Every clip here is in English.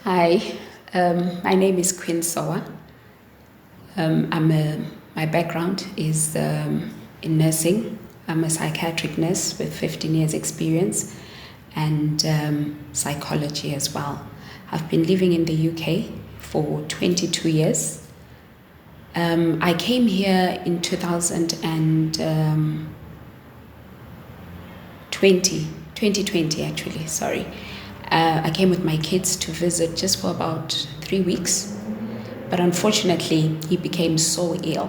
Hi, my name is Quinn Sowa. My background is in nursing. I'm a psychiatric nurse with 15 years experience and psychology as well. I've been living in the UK for 22 years. I came here in 2020 actually, sorry. I came with my kids to visit just for about 3 weeks, but unfortunately he became so ill.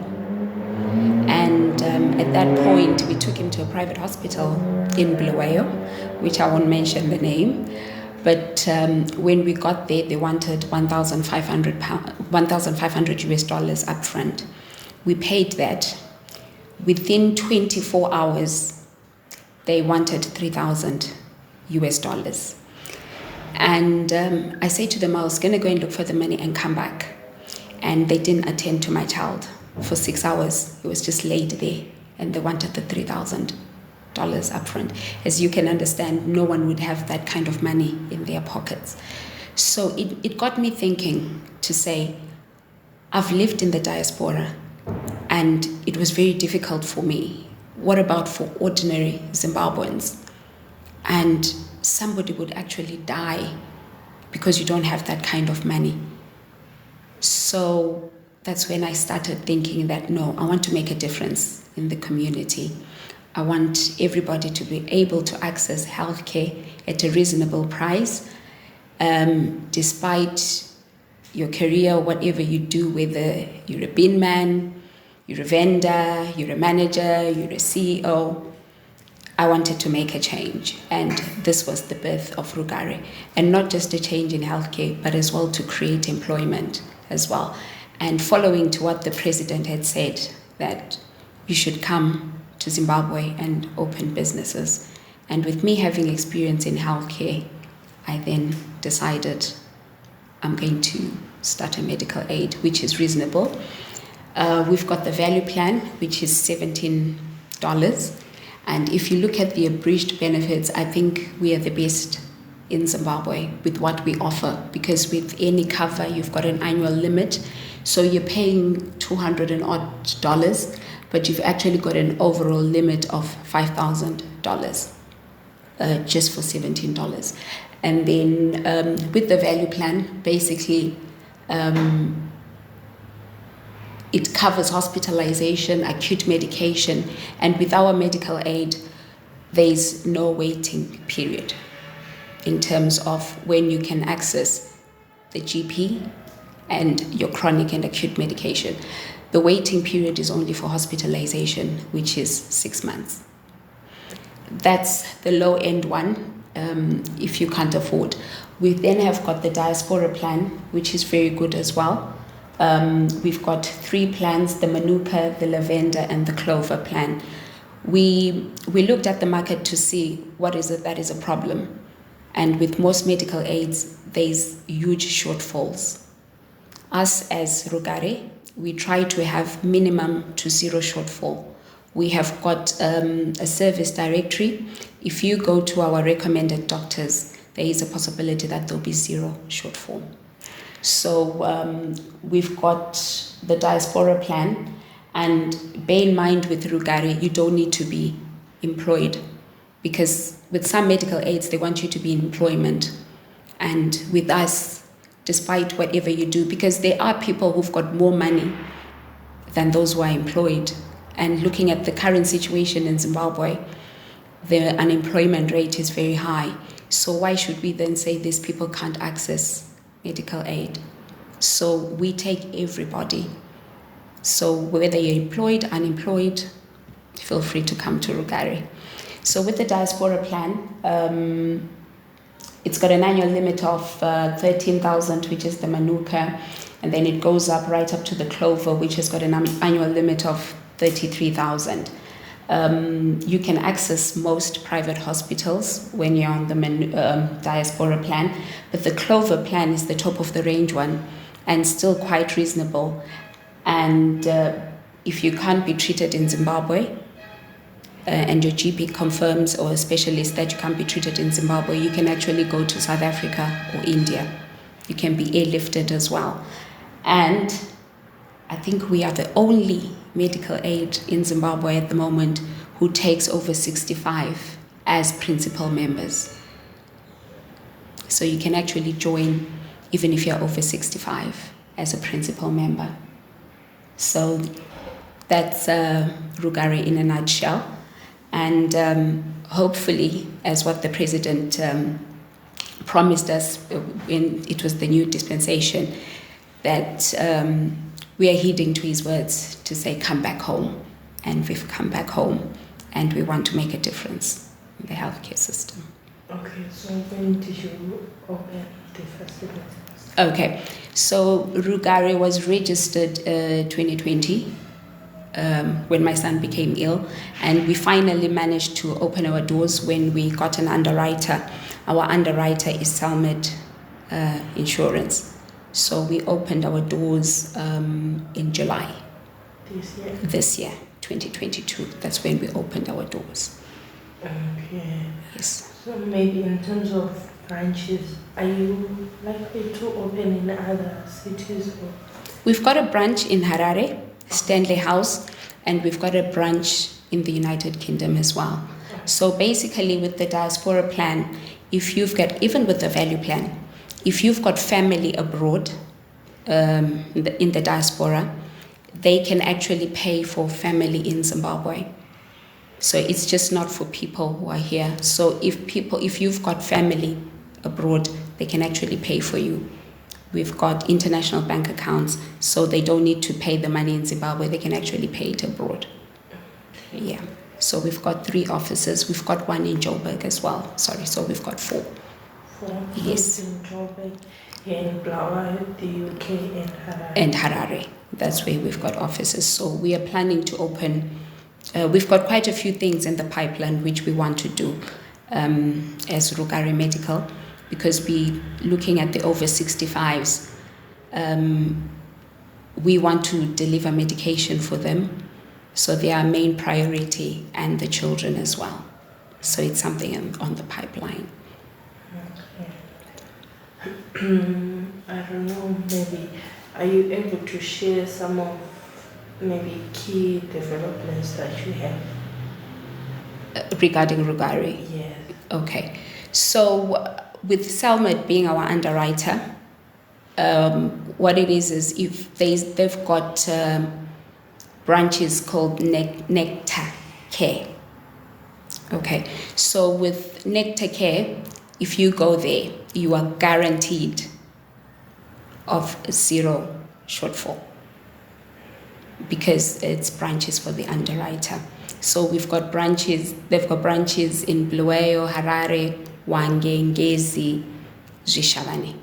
And at that point, we took him to a private hospital in Bulawayo, which I won't mention the name. But when we got there, they wanted 1,500 US dollars upfront. We paid that. Within 24 hours, they wanted 3,000 US dollars. And I said to them, I was going to go and look for the money and come back. And they didn't attend to my child for 6 hours. He was just laid there, and they wanted the $3,000 upfront. As you can understand, no one would have that kind of money in their pockets. So it got me thinking to say, I've lived in the diaspora, and it was very difficult for me. What about for ordinary Zimbabweans? And somebody would actually die because you don't have that kind of money. So that's when I started thinking that, no, I want to make a difference in the community. I want everybody to be able to access healthcare at a reasonable price, despite your career, whatever you do, whether you're a bin man, you're a vendor, you're a manager, you're a CEO. I wanted to make a change, and this was the birth of Rugare. And not just a change in healthcare, but as well to create employment as well. And following to what the president had said, that you should come to Zimbabwe and open businesses. And with me having experience in healthcare, I then decided I'm going to start a medical aid, which is reasonable. We've got the value plan, which is $17. And if you look at the abridged benefits, I think we are the best in Zimbabwe with what we offer, because with any cover, you've got an annual limit. So you're paying $200 and odd, but you've actually got an overall limit of $5,000 just for $17. And then with the value plan, basically, it covers hospitalization, acute medication, and with our medical aid, there's no waiting period in terms of when you can access the GP and your chronic and acute medication. The waiting period is only for hospitalization, which is 6 months. That's the low end one, if you can't afford. We then have got the diaspora plan, which is very good as well. We've got 3 plans, the Manuka, the Lavender, and the Clover plan. We looked at the market to see what is it that is a problem. And with most medical aids, there's huge shortfalls. Us as Rugare, we try to have minimum to zero shortfall. We have got a service directory. If you go to our recommended doctors, there is a possibility that there'll be zero shortfall. So we've got the diaspora plan, and bear in mind with Rugare, you don't need to be employed, because with some medical aids, they want you to be in employment. And with us, despite whatever you do, because there are people who've got more money than those who are employed. And looking at the current situation in Zimbabwe, the unemployment rate is very high. So why should we then say these people can't access medical aid? So we take everybody. So whether you're employed, unemployed, feel free to come to Rugare. So with the diaspora plan, it's got an annual limit of 13,000, which is the Manuka, and then it goes up right up to the Clover, which has got an annual limit of 33,000. You can access most private hospitals when you're on the diaspora plan, but the Clover plan is the top of the range one and still quite reasonable. And if you can't be treated in Zimbabwe, and your GP confirms, or a specialist, that you can't be treated in Zimbabwe, you can actually go to South Africa or India. You can be airlifted as well. And I think we are the only medical aid in Zimbabwe at the moment who takes over 65 as principal members. So you can actually join even if you're over 65 as a principal member. So that's Rugare in a nutshell. And hopefully, as what the president promised us when it was the new dispensation, that we are heeding to his words to say, come back home. And we've come back home, and we want to make a difference in the healthcare system. Okay, so when did you open the facility? Okay, so Rugare was registered 2020 when my son became ill, and we finally managed to open our doors when we got an underwriter. Our underwriter is Salmed Insurance. So we opened our doors in July. This year, 2022. That's when we opened our doors. Okay. Yes. So maybe in terms of branches, are you likely to open in other cities? Or? We've got a branch in Harare, Stanley House, and we've got a branch in the United Kingdom as well. So basically with the diaspora plan, if you've got, even with the value plan, if you've got family abroad in the diaspora, they can actually pay for family in Zimbabwe. So it's just not for people who are here. So if you've got family abroad, they can actually pay for you. We've got international bank accounts, so they don't need to pay the money in Zimbabwe, they can actually pay it abroad. Yeah. So we've got 3 offices. We've got 1 in Joburg as well. Sorry, so we've got 4. 4 Yes. In Joburg, in Blawa, the UK, and Harare. And Harare. That's where we've got offices. So we are planning to open. We've got quite a few things in the pipeline which we want to do as Rugare Medical, because we looking at the over 65s. We want to deliver medication for them. So they are our main priority, and the children as well. So it's something on the pipeline. Okay. I don't know, maybe are you able to share some of maybe key developments that you have? Regarding Rugare? Yes. Okay. So with Salmed being our underwriter, what it is if they've got branches called Nectar Care. Okay, so with Nectar Care, if you go there, you are guaranteed of 0 shortfall because it's branches for the underwriter. So we've got branches, they've got branches in Bulawayo, Harare, Hwange, Ngezi, Zhishavani.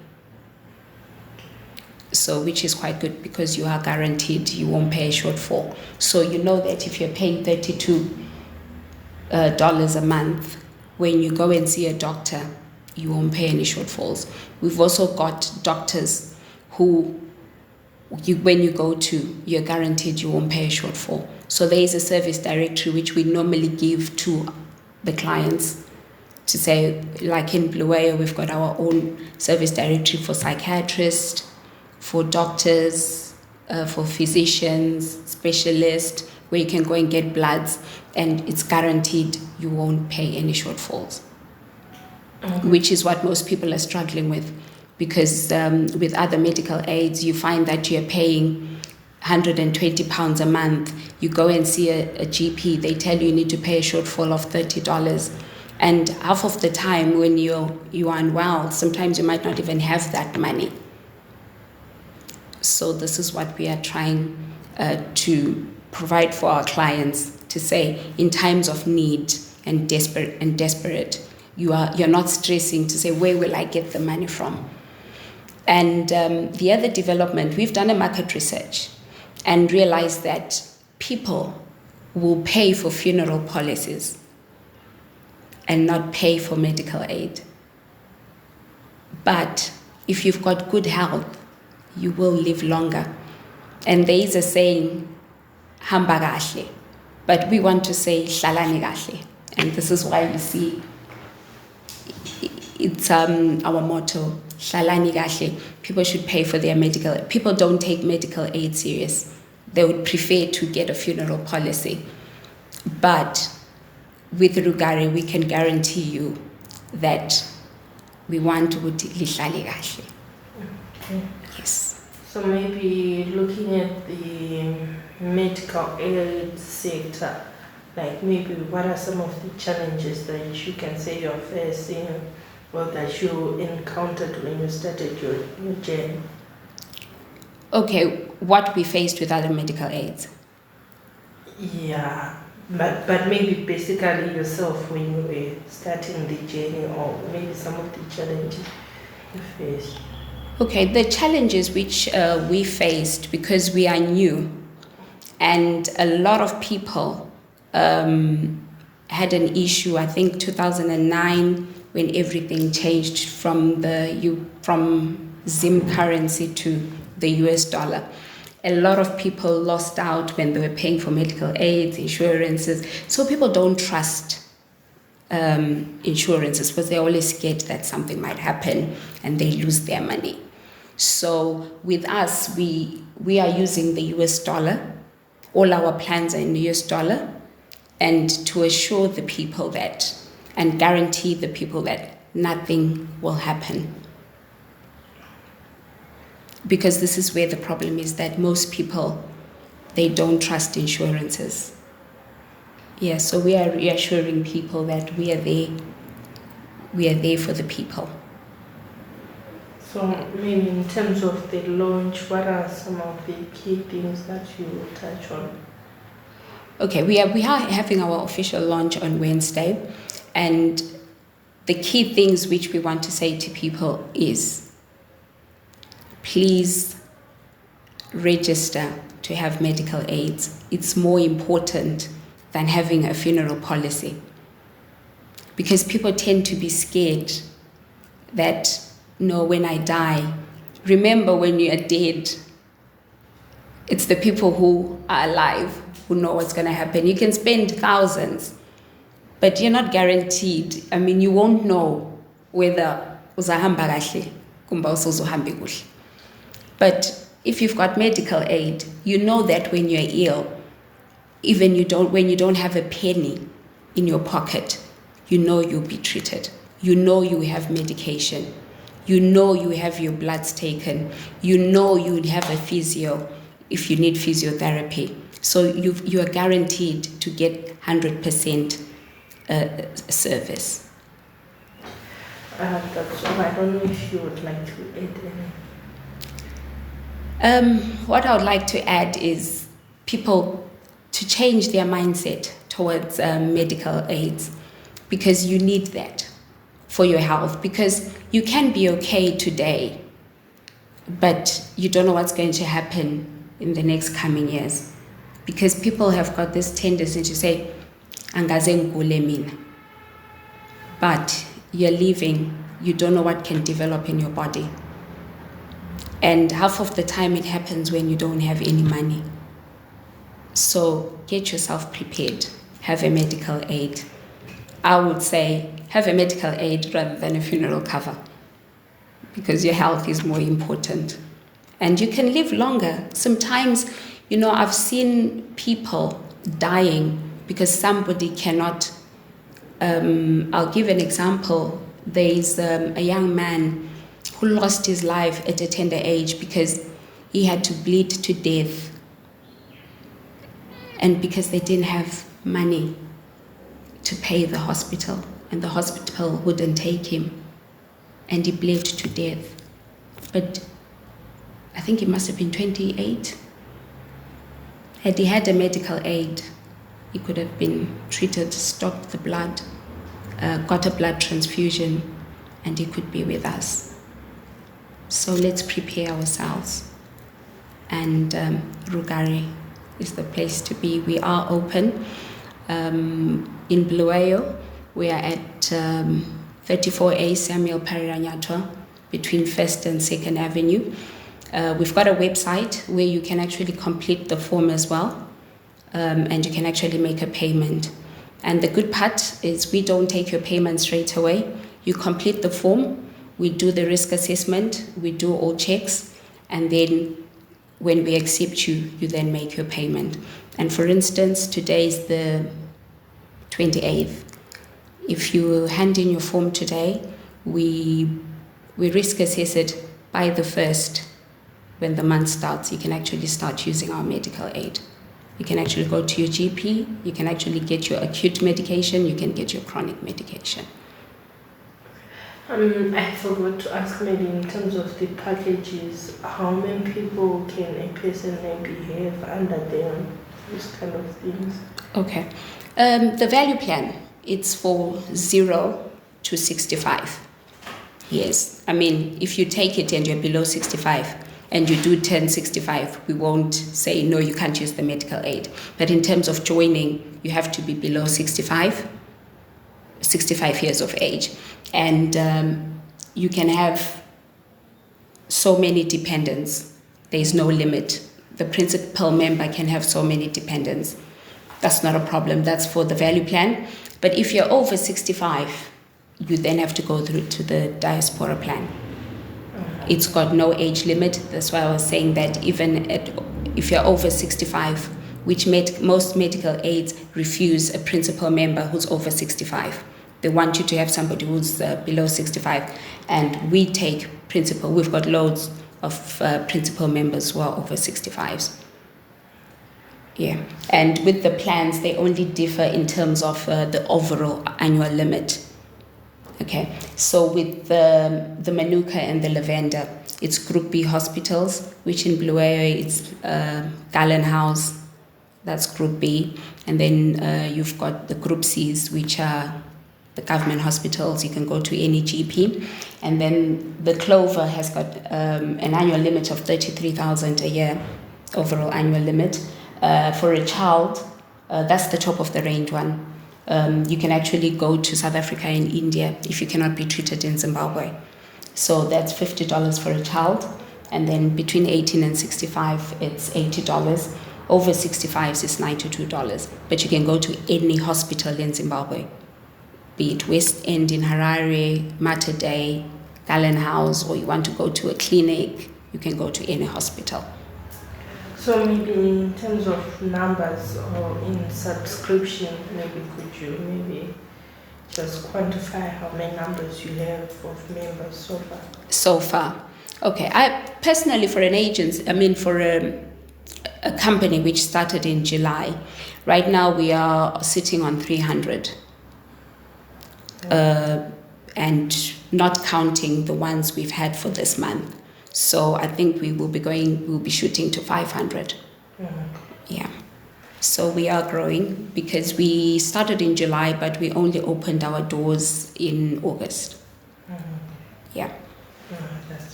So which is quite good because you are guaranteed you won't pay a shortfall. So you know that if you're paying $32 a month, when you go and see a doctor, you won't pay any shortfalls. We've also got doctors who, when you go to, you're guaranteed you won't pay a shortfall. So there is a service directory which we normally give to the clients to say, like in Bulawayo, we've got our own service directory for psychiatrists, for doctors, for physicians, specialists, where you can go and get bloods, and it's guaranteed you won't pay any shortfalls, which is what most people are struggling with, because with other medical aids, you find that you're paying £120 a month. You go and see a GP, they tell you need to pay a shortfall of $30. And half of the time when you are unwell, sometimes you might not even have that money. So this is what we are trying to provide for our clients, to say in times of need and desperate, you're not stressing to say, where will I get the money from? And the other development, we've done a market research and realized that people will pay for funeral policies and not pay for medical aid. But if you've got good health, you will live longer. And there is a saying, hamba kahle, but we want to say Hlalani Kahle. And this is why you see it's our motto, Hlalani Kahle, people should pay for their medical. People don't take medical aid serious. They would prefer to get a funeral policy. But with Rugare, we can guarantee you that we want to lihlale kahle. Okay. Yes. So maybe looking at the medical aid sector, like maybe what are some of the challenges that you can say you're facing or that you encountered when you started your journey? Okay, what we faced with other medical aids. Yeah, but maybe basically yourself when you were starting the journey, or maybe some of the challenges you faced. Okay, the challenges which we faced because we are new, and a lot of people had an issue. I think 2009 when everything changed from Zim currency to the US dollar. A lot of people lost out when they were paying for medical aids, insurances. So people don't trust insurances because they're always scared that something might happen and they lose their money. So with us, we are using the US dollar. All our plans are in the US dollar, and to assure the people that, and guarantee the people that nothing will happen. Because this is where the problem is, that most people, they don't trust insurances. Yeah, so we are reassuring people that we are there for the people. So maybe in terms of the launch, what are some of the key things that you will touch on? Okay, we are having our official launch on Wednesday, and the key things which we want to say to people is, please register to have medical aids. It's more important than having a funeral policy, because people tend to be scared that, no, when I die, remember when you are dead, it's the people who are alive who know what's going to happen. You can spend thousands, but you're not guaranteed. I mean, you won't know whether uzahamba kahle kumba usozohambe kuhle. But if you've got medical aid, you know that when you're ill, even when you don't have a penny in your pocket, you know you'll be treated. You know you have medication. You know you have your bloods taken. You know you would have a physio if you need physiotherapy. So you are guaranteed to get 100% service. That's all. I don't know if you would like to add any. What I would like to add is people to change their mindset towards medical aids, because you need that for your health. Because you can be okay today, but you don't know what's going to happen in the next coming years. Because people have got this tendency to say, "Angaze ngigule mina." But you're living, you don't know what can develop in your body. And half of the time it happens when you don't have any money. So get yourself prepared, have a medical aid. I would say have a medical aid rather than a funeral cover, because your health is more important. And you can live longer. Sometimes, I've seen people dying because somebody cannot. I'll give an example. There's a young man who lost his life at a tender age because he had to bleed to death, and because they didn't have money to pay the hospital, and the hospital wouldn't take him, and he bled to death. But I think he must have been 28. Had he had a medical aid, he could have been treated, stopped the blood, got a blood transfusion, and he could be with us. So let's prepare ourselves. And Rugare is the place to be. We are open. In Bulawayo, we are at 34A Samuel Pariranyatwa, between 1st and 2nd Avenue. We've got a website where you can actually complete the form as well, and you can actually make a payment. And the good part is we don't take your payment straight away. You complete the form, we do the risk assessment, we do all checks, and then when we accept you, you then make your payment. And for instance, today is the 28th. If you hand in your form today, we risk assess it by the 1st. When the month starts, you can actually start using our medical aid. You can actually go to your GP, you can actually get your acute medication, you can get your chronic medication. I forgot to ask, maybe in terms of the packages, how many people can a person maybe have under them, these kind of things? Okay. The value plan, it's for 0 to 65 years. I mean, if you take it and you're below 65 and you do turn 65, we won't say, no, you can't use the medical aid. But in terms of joining, you have to be below 65 years of age. And you can have so many dependents. There's no limit. The principal member can have so many dependents. That's not a problem. That's for the value plan. But if you're over 65, you then have to go through to the diaspora plan. It's got no age limit. That's why I was saying that even if you're over 65, which most medical aids refuse a principal member who's over 65. They want you to have somebody who's below 65. And we take principal. We've got loads of principal members who are over 65s. Yeah. And with the plans, they only differ in terms of the overall annual limit. Okay. So with the Manuka and the Lavender, it's Group B hospitals, which in Bulawayo it's Galen House, that's Group B. And then you've got the Group Cs, which are the government hospitals. You can go to any GP. And then the Clover has got an annual limit of 33,000 a year, overall annual limit. For a child, that's the top of the range one. You can actually go to South Africa and India if you cannot be treated in Zimbabwe. So that's $50 for a child. And then between 18 and 65, it's $80. Over 65s, it's $92. But you can go to any hospital in Zimbabwe, be it West End in Harare, Mater Dei, Galen House, or you want to go to a clinic, you can go to any hospital. So maybe in terms of numbers or in subscription, maybe could you maybe just quantify how many numbers you have of members so far? So far. Okay. I personally, for an agency, for a company which started in July, right now we are sitting on 300. And not counting the ones we've had for this month. So I think we'll be shooting to 500. Yeah. So we are growing because we started in July, but we only opened our doors in August. Yeah.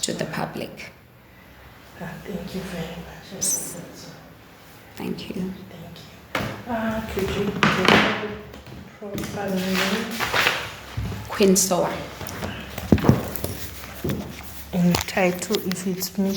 To the public. Thank you very much. Yes. Thank you. Thank you. Could you profile name? Quinn Sowa. In title, if it's me.